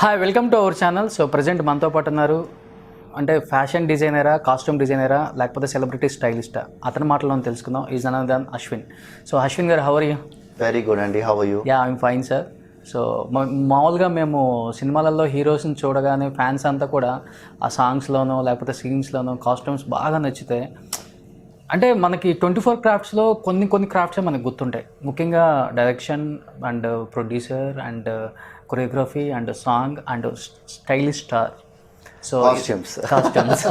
Hi welcome to our channel. So present మనతో పాటు ఉన్నారు అంటే ఫ్యాషన్ డిజైనరా, కాస్ట్యూమ్ డిజైనరా, లేకపోతే సెలబ్రిటీ స్టైలిస్టా, అతని మాటలో తెలుసుకుందాం. Is another Ashwin. So Ashwin గారు, how are you? Very good అండి, how are you? Yeah, I'm fine sir. So మామూలుగా మేము సినిమాలలో హీరోస్ని చూడగానే ఫ్యాన్స్ అంతా కూడా ఆ సాంగ్స్లోనో లేకపోతే సీన్స్లోనో కాస్ట్యూమ్స్ బాగా నచ్చితే, అంటే మనకి 24 క్రాఫ్ట్స్లో కొన్ని క్రాఫ్ట్సే మనకు గుర్తుంటాయి. ముఖ్యంగా direction and producer and choreography and song and stylish star. So costumes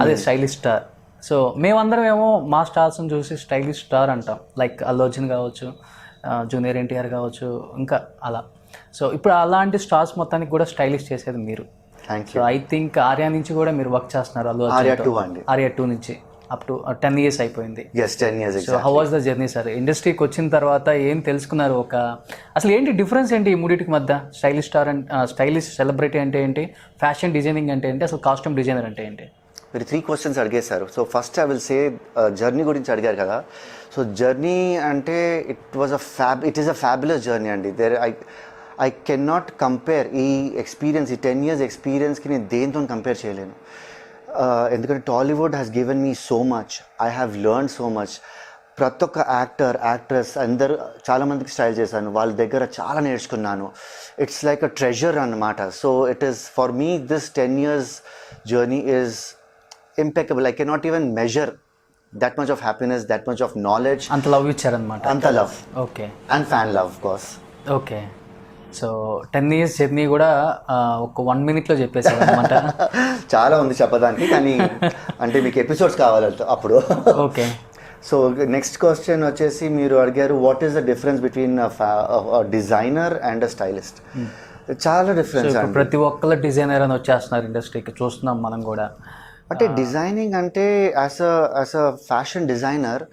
అదే స్టైలిష్ స్టార్. సో మేమందరం ఏమో మా స్టార్స్ని చూసి స్టైలిష్ స్టార్ అంటాం. లైక్ అల్లు అర్జున్ కావచ్చు, జూనియర్ ఎన్టీఆర్ కావచ్చు, ఇంకా అలా. సో ఇప్పుడు అలాంటి స్టార్స్ మొత్తానికి కూడా స్టైలిష్ చేసేది మీరు. సో ఐ థింక్ ఆర్యా నుంచి కూడా మీరు వర్క్ చేస్తున్నారు. అల్లు అర్జున్ ఆర్యా 2 నుంచి అప్ టు 10 years అయిపోయింది. So how was the journey sir? ఇండస్ట్రీకి వచ్చిన తర్వాత ఏం తెలుసుకున్నారు? అసలు ఏంటి డిఫరెన్స్ ఏంటి ఈ మూడింటికి మధ్య? Stylish star and stylish celebrity అంటే ఏంటి, ఫ్యాషన్ డిజైనింగ్ అంటే ఏంటి, అసలు కాస్ట్యూమ్ డిజైనర్ అంటే ఏంటి? మీరు 3 questions అడిగేశారు. So first I will say journey గురించి అడిగారు కదా. సో జర్నీ అంటే it is a fabulous journey అండి. ఐ కెన్ నాట్ కంపేర్ ఈ ఎక్స్పీరియన్స్, ఈ 10 years ఎక్స్పీరియన్స్కి నేను దేంతో కంపేర్ చేయలేను. ఎందుకంటే Tollywood has given me so much, I have learn so much. ప్రతి ఒక్క యాక్టర్, యాక్ట్రెస్ అందరు చాలామందికి స్టైల్ చేశాను, వాళ్ళ దగ్గర చాలా నేర్చుకున్నాను. ఇట్స్ లైక్ అ ట్రెజర్ అన్నమాట. So it is for me this 10 years journey is impeccable. I cannot even measure that much of happiness, that much of knowledge. అంత లవ్ ఇచ్చారనమాట. అంత love. Okay. And fan love of course. Okay. So 10 years journey కూడా ఒక 1 minute చెప్పేసారు అనమాట. చాలా ఉంది చెప్పడానికి, కానీ అంటే మీకు ఎపిసోడ్స్ కావాలి అప్పుడు. ఓకే. సో నెక్స్ట్ క్వశ్చన్ వచ్చేసి మీరు అడిగారు, what is the difference between designer and a stylist? చాలా డిఫరెన్స్. ప్రతి ఒక్కళ్ళ డిజైనర్ అని వచ్చేస్తున్నారు ఇండస్ట్రీకి, చూస్తున్నాం మనం కూడా. అంటే డిజైనింగ్ అంటే యాజ్ అ ఫ్యాషన్ డిజైనర్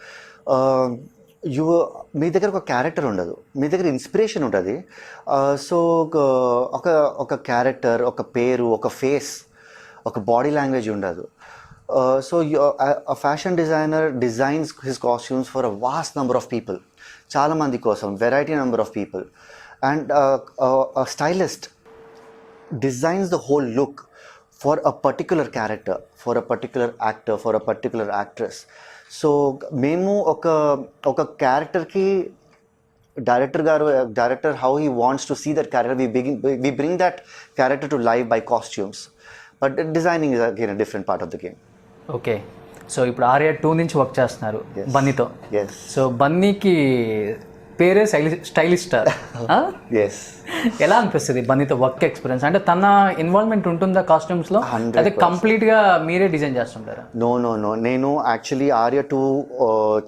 మీ దగ్గర ఒక క్యారెక్టర్ ఉండదు, మీ దగ్గర ఇన్స్పిరేషన్ ఉంటుంది. సో ఒక క్యారెక్టర్, ఒక పేరు, ఒక ఫేస్, ఒక బాడీ లాంగ్వేజ్ ఉండదు. So a fashion designer designs his costumes for a vast number of people, చాలామంది కోసం, variety number of people. And a stylist designs the whole look for a particular character, for a particular actor, for a particular actress. So మేము ఒక క్యారెక్టర్కి director how he wants to see that character, we bring that character to life by costumes. But designing is again a different part of the game. Okay. So ఇప్పుడు ఆర్యా 2 నుంచి work చేస్తున్నారు బన్నీతో. Yes. So బన్నీకి పేరే stylish star. Yes. ఎలా అనిపిస్తుంది బన్నీతో work experience? అంటే తన involvement ఉంటుందా కాస్ట్యూమ్స్లో? అదే కంప్లీట్గా మీరే డిజైన్ చేస్తుంటారా? నో. నేను యాక్చువల్లీ ఆర్యా 2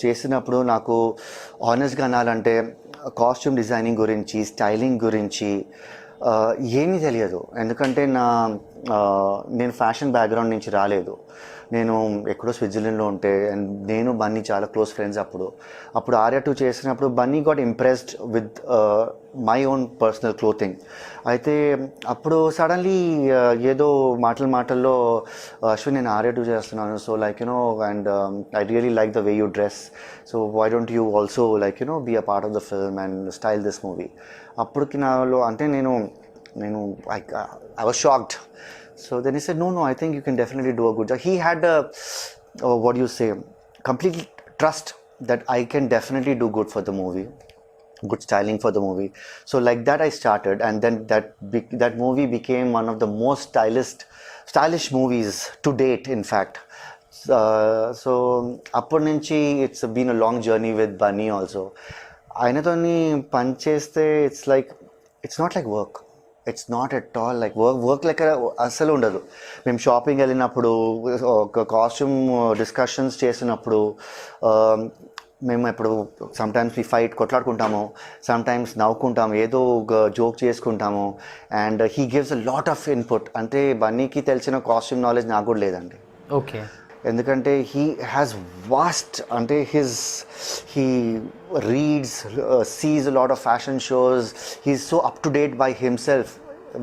చేసినప్పుడు నాకు ఆనెస్ట్గా అనాలంటే కాస్ట్యూమ్ డిజైనింగ్ గురించి, స్టైలింగ్ గురించి ఏమీ తెలియదు. ఎందుకంటే నేను ఫ్యాషన్ బ్యాక్గ్రౌండ్ నుంచి రాలేదు. నేను ఎక్కడో స్విట్జర్లాండ్లో ఉంటే, అండ్ నేను బన్నీ చాలా క్లోజ్ ఫ్రెండ్స్. అప్పుడు ఆర్యా 2 చేసినప్పుడు Bunny got impressed with my own personal clothing. అయితే అప్పుడు సడన్లీ ఏదో మాటల్లో అశ్విన్, నేను ఆర్యా 2 చేస్తున్నాను, so like and I really like the way you dress, so why don't you also like be a part of the film and style this movie. అప్పటికి నాలో అంటే నేను I was shocked. So then he said, no, I think you can definitely do a good job. He had complete trust that I can definitely do good for the movie, good styling for the movie. So like that I started, and then that movie became one of the most stylish movies to date, in fact. So appadi nunchi it's been a long journey with Bunny also. Aynatoni pani cheste it's not like work. It's not at all like work లెక్క అస్సలు ఉండదు. మేము shopping వెళ్ళినప్పుడు, ఒక costume discussions చేసినప్పుడు, మేము ఎప్పుడు sometimes ఈ ఫైట్ కొట్లాడుకుంటాము, సమ్టైమ్స్ నవ్వుకుంటాము, ఏదో ఒక జోక్ చేసుకుంటాము. And he gives a lot of input. అంటే బన్నీకి తెలిసిన కాస్ట్యూమ్ నాలెడ్జ్ నాకు కూడా లేదండి. ఓకే. ఎందుకంటే హీ హ్యాస్ వాస్ట్, అంటే he reads, sees a lot of fashion shows. He's so up to date by himself.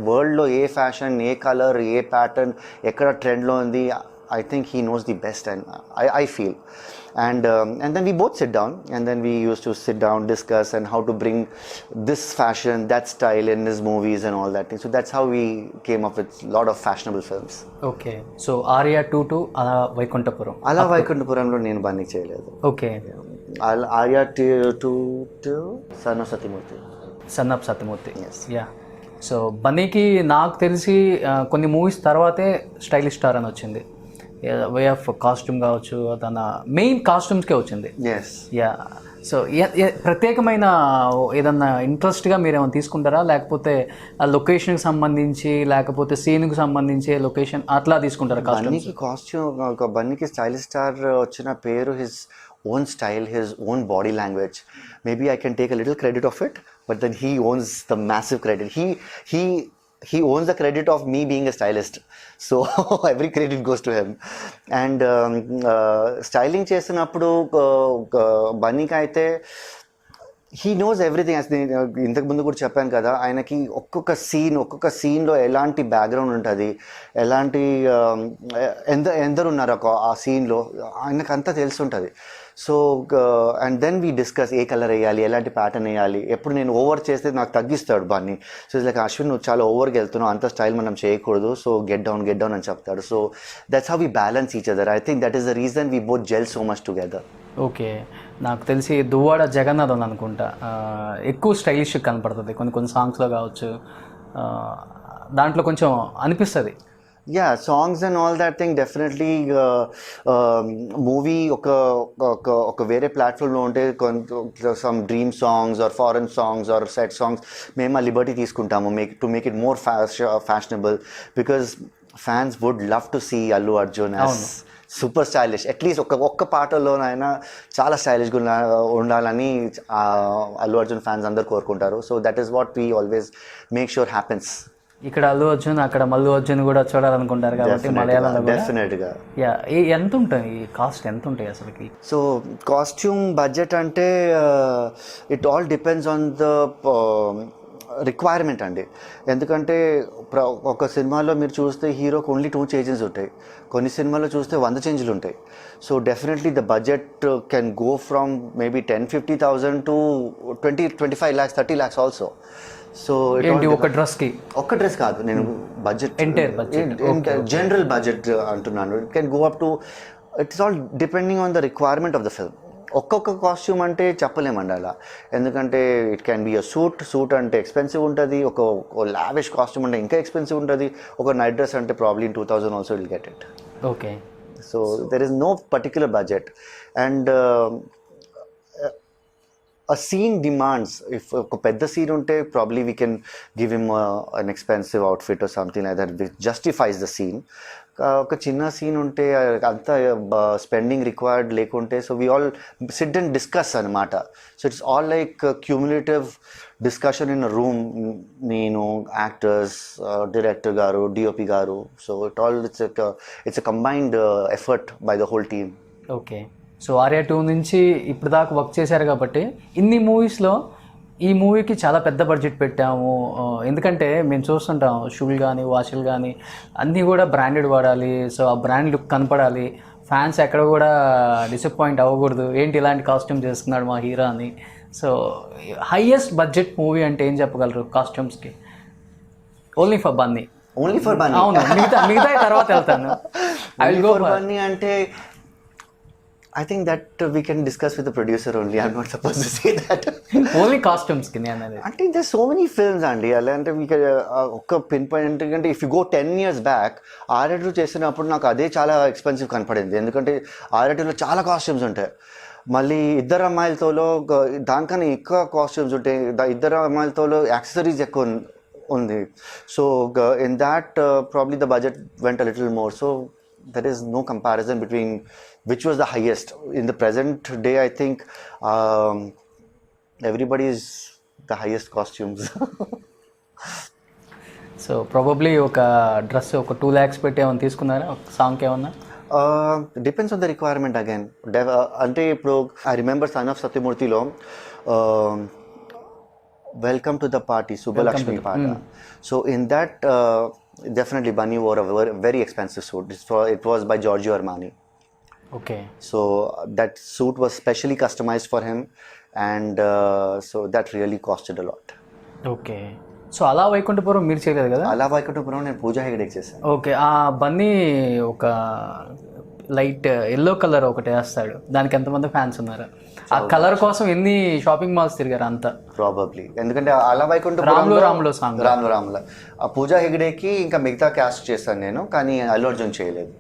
వరల్డ్లో ఏ ఫ్యాషన్, ఏ కలర్, ఏ ప్యాటర్న్, ఎక్కడ ట్రెండ్లో ఉంది I think he knows the best, and I feel. And then we both sit down, and then we used to sit down, discuss, and how to bring this fashion, that style in his movies and all that thing. So that's how we came up with a lot of fashionable films. Okay. So Arya 2 to Ala Vaikunthapuram. Ala వైకుంఠపురంలో నేను బన్నీ చేయలేదు. Okay. Arya to son of Satyamurthy. Son of Satyamurthy. Yes. Yeah. So బన్నీకి నాకు తెలిసి కొన్ని movies తర్వాతే stylish star అని వచ్చింది. వే ఆఫ్ కాస్ట్యూమ్ కావచ్చు, తన మెయిన్ కాస్ట్యూమ్స్కే వచ్చింది. ఎస్. యా. సో ప్రత్యేకమైన ఏదన్నా ఇంట్రెస్ట్గా మీరు ఏమైనా తీసుకుంటారా, లేకపోతే ఆ లొకేషన్కి సంబంధించి, లేకపోతే సీన్కి సంబంధించి లొకేషన్ అట్లా తీసుకుంటారా? బన్నీకి కాస్ట్యూమ్, బన్నీకి స్టైలిష్ స్టార్ వచ్చిన పేరు his own style, his own body language. Maybe I can take a little credit of it, but then he owns the massive credit. He owns the credit of me being a stylist, so every credit goes to him. And styling చేసినప్పుడు బన్నీకి అయితే he knows everything. ఇంతకు ముందు కూడా చెప్పాను కదా, ఆయనకి ఒక్కొక్క సీన్లో ఎలాంటి బ్యాక్గ్రౌండ్ ఉంటుంది, ఎలాంటి ఎందరు ఉన్నారు ఆ సీన్లో, ఆయనకు అంతా తెలుసుంటుంది. So and then we discuss ఏ కలర్ వేయాలి, ఎలాంటి ప్యాటర్న్ వేయాలి. ఎప్పుడు నేను ఓవర్ చేస్తే నాకు తగ్గిస్తాడు Bunny. So it's like, Ashwin నువ్వు చాలా ఓవర్కి వెళ్తున్నావు, అంత స్టైల్ మనం చేయకూడదు, సో గెట్ డౌన్ అని చెప్తాడు. So that's how we balance each other. I think that is the reason we both gel so much together. Okay. నాకు తెలిసి దువ్వాడ జగన్నాథ్ అని అనుకుంటా ఎక్కువ స్టైలిష్ కనపడుతుంది కొన్ని సాంగ్స్లో కావచ్చు, దాంట్లో కొంచెం అనిపిస్తుంది. Yeah, songs and all that thing definitely movie ఒక వేరే ప్లాట్ఫామ్లో ఉంటే some dream songs or foreign songs or set songs మేము ఆ లిబర్టీ తీసుకుంటాము to make it more fashionable, because fans would love to see Allu Arjun as super stylish. At least ఒక్క పాటలోనైనా చాలా స్టైలిష్గా ఉండాలని అల్లు అర్జున్ ఫ్యాన్స్ అందరు కోరుకుంటారు. So that is what we always make sure happens. ఇక్కడ అల్లు అర్జున్, అక్కడ మల్లు అర్జున్ కూడా చూడాలనుకుంటారు కాబట్టి మలయాళంలో డెఫినెట్గా. యా. ఎంత ఉంటుంది కాస్ట్, ఎంత ఉంటాయి అసలుకి? సో కాస్ట్యూమ్ బడ్జెట్ అంటే it all depends on the requirement అండి. ఎందుకంటే ఒక సినిమాలో మీరు చూస్తే హీరోకి ఓన్లీ 2 చేంజెస్ ఉంటాయి, కొన్ని సినిమాలో చూస్తే 100 చేంజ్లు ఉంటాయి. So definitely the budget can go from maybe 10,000-50,000 to 20-25 lakhs, 30 lakhs also. So ఒక డ్రెస్ కాదు, నేను బడ్జెట్ జనరల్ బడ్జెట్ అంటున్నాను. It can go up to, it's all depending on the requirement of the film. ఒక్కొక్క costume అంటే చెప్పలేమండి అలా, ఎందుకంటే it can be a suit అంటే ఎక్స్పెన్సివ్ ఉంటుంది, ఒక లావిష్ కాస్ట్యూమ్ అంటే ఇంకా ఎక్స్పెన్సివ్ ఉంటుంది, ఒక నైట్ డ్రెస్ అంటే probably in 2000 also will get it. Okay. So there is no particular budget. And a scene demands, if ఒక పెద్ద సీన్ ఉంటే probably we can give him an expensive outfit or something like that which justifies the scene. ఒక చిన్న scene ఉంటే అంత spending required లేకుంటే, so we all sit and discuss అనమాట. So it's all like cumulative discussion in a room, నేను, actors, director గారు, DOP గారు. So it's a combined effort by the whole team. Okay. So Arya 2 నుంచి ఇప్పుడు దాకా work చేశారు కాబట్టి ఇన్ని మూవీస్లో ఈ మూవీకి చాలా పెద్ద బడ్జెట్ పెట్టాము, ఎందుకంటే మేము చూస్తుంటాం షూలు కానీ వాచ్లు కానీ అన్నీ కూడా బ్రాండెడ్ వాడాలి, సో ఆ బ్రాండ్ లుక్ కనపడాలి, ఫ్యాన్స్ ఎక్కడ కూడా డిసప్పాయింట్ అవ్వకూడదు, ఏంటి ఇలాంటి కాస్ట్యూమ్ చేస్తున్నాడు మా హీరో అని. సో హైయెస్ట్ బడ్జెట్ మూవీ అంటే ఏం చెప్పగలరు కాస్ట్యూమ్స్కి? Only for Bunny. అవును, మిగతా తర్వాత వెళ్తాను. I will go for Bunny. అంటే I think that we can discuss with the producer only. I'm not supposed to say that. Only costumes ki నేను అనేది. అంటే there's so many films అండి అలా. అంటే మీకు ఒక పిన్ పాయింట్ అంటే if you go 10 years back ఆర్ఆర్2 చేసినప్పుడు నాకు అదే చాలా ఎక్స్పెన్సివ్ కనపడింది, ఎందుకంటే ఆర్ఆర్2లో చాలా కాస్ట్యూమ్స్ ఉంటాయి. మళ్ళీ ఇద్దరు అమ్మాయిలతోలో దానికన్నా ఎక్కువ కాస్ట్యూమ్స్ ఉంటాయి, ఇద్దరు అమ్మాయిలతోలో యాక్సెసరీస్ ఎక్కువ ఉంది. So in that probably the budget vent a little more. So there is no comparison between which was the highest. In the present day, I think everybody is the highest costumes. So probably ఒక dress ఒక 2 lakhs పెట్టి ఏమైనా తీసుకున్నారా ఒక సాంగ్కి ఏమన్నా? Depends on the requirement again. అంటే ఇప్పుడు ఐ రిమెంబర్ సన్ ఆఫ్ సత్యమూర్తిలో welcome to the party, Subbalakshmi పాట. So in that definitely Bunny wore a very expensive suit. It was by Giorgio Armani. Okay So that suit was specially customized for him, and so that really costed a lot. Okay so అలా వైకుంఠపురం మీరు చేయలేదు కదా? అలా వైకుంఠపురం నేను పూజా హెగ్డేకి చేశాను. Okay ఆ బన్నీ ఒక light yellow colour ఒకటి వేస్తాడు, దానికి ఎంతమంది ఫ్యాన్స్ ఉన్నారు? ఆ కలర్ కోసం ఎన్ని షాపింగ్ మాల్స్ తిరిగారు అంతా? ప్రాబబ్లీ, ఎందుకంటే అలా రాములో వైకుంఠపురంలో సాంగ్ రాములో ఆ పూజా హెగ్డేకి ఇంకా మిగతా క్యాస్ట్ చేశాను నేను, కానీ అల్లు అర్జున్ చేయలేదు.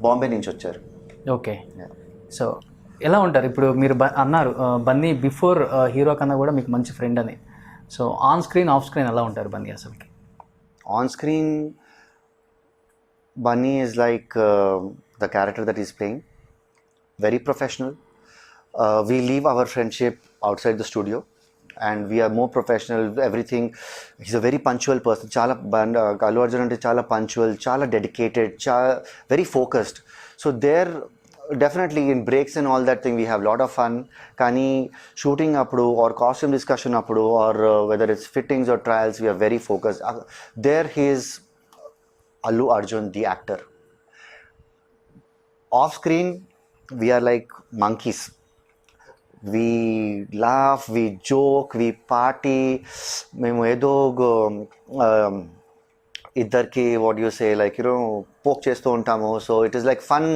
బాంబే నుంచి వచ్చారు. ఓకే సో ఎలా ఉంటారు ఇప్పుడు? మీరు అన్నారు బన్నీ బిఫోర్ హీరో కన్నా కూడా మీకు మంచి ఫ్రెండ్ అని. So on screen off screen ఎలా ఉంటారు బన్నీ అసలుకి? On screen Bunny is like the character that he's playing, very professional. We leave our friendship outside the studio and we are more professional, everything. He's a very punctual person. Allu Arjun ante chala punctual, chala dedicated, very focused. So there definitely in breaks and all that thing we have a lot of fun. Kani shooting appudu or costume discussion appudu or whether it's fittings or trials, we are very focused. There he is Allu Arjun, the actor. Off screen, we are like monkeys. We laugh, we joke, we party. మేము ఏదో ఇద్దరికి what you say, like poke చేస్తూ ఉంటాము. So it is like fun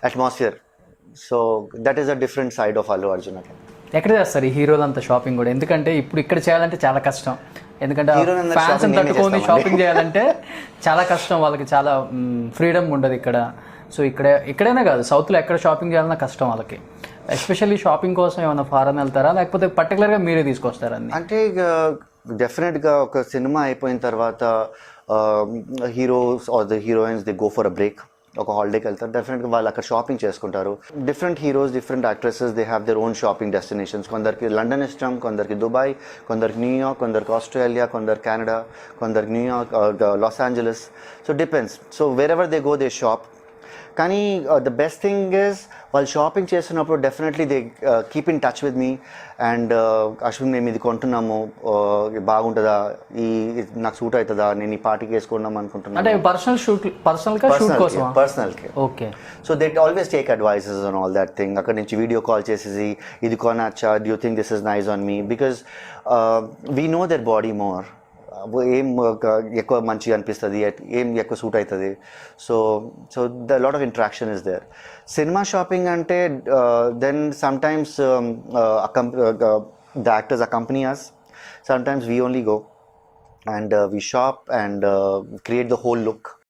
atmosphere. So that is a different side of Allu Arjun. ఎక్కడ చేస్తారు ఈ హీరోలంతా shopping కూడా? ఎందుకంటే ఇప్పుడు ఇక్కడ చేయాలంటే చాలా కష్టం, ఎందుకంటే ఫ్యాన్స్ తట్టుకొని షాపింగ్ చేయాలంటే చాలా కష్టం, వాళ్ళకి చాలా ఫ్రీడమ్ ఉండదు ఇక్కడ. సో ఇక్కడైనా కాదు, సౌత్లో ఎక్కడ షాపింగ్ చేయాలన్నా కష్టం వాళ్ళకి. ఎస్పెషల్లీ షాపింగ్ కోసం ఏమైనా ఫారెన్ వెళ్తారా, లేకపోతే పర్టికులర్గా మీరే తీసుకొస్తారా? అంటే డెఫినెట్గా ఒక సినిమా అయిపోయిన తర్వాత heroes or the heroines they go for a break, ఒక హాలిడేకి వెళ్తారు. డెఫినెట్గా వాళ్ళు అక్కడ షాపింగ్ చేసుకుంటారు. Different heroes, different actresses, they have their own shopping destinations. కొందరికి లండన్ ఇష్టం, కొందరికి దుబాయ్, కొందరికి న్యూయార్క్, కొందరికి ఆస్ట్రేలియా, కొందరు కెనడా, కొందరికి New York, Los Angeles. So depends. So where ever they go they shop. కానీ ద బెస్ట్ థింగ్ ఇస్ వాళ్ళు shopping చేస్తున్నప్పుడు definitely they keep in touch with me and Ashwin మేము ఇది కొంటున్నాము, బాగుంటుందా, నాకు సూట్ అవుతుందా, నేను ఈ పార్టీకి వేసుకుందాం అనుకుంటున్నాను. అంటే పర్సనల్కి. Okay. So they always take advices on all that thing. అక్కడ నుంచి వీడియో కాల్ చేసేసి ఇది కొనచ్చా, do you think this is nice on me, because we know their body more. ఏం ఎక్కువ మంచిగా అనిపిస్తుంది, ఏం ఎక్కువ సూట్ అవుతుంది. So the lot of interaction is there. Cinema shopping అంటే then sometimes the actors accompany us, sometimes we only go and we shop and create the whole look.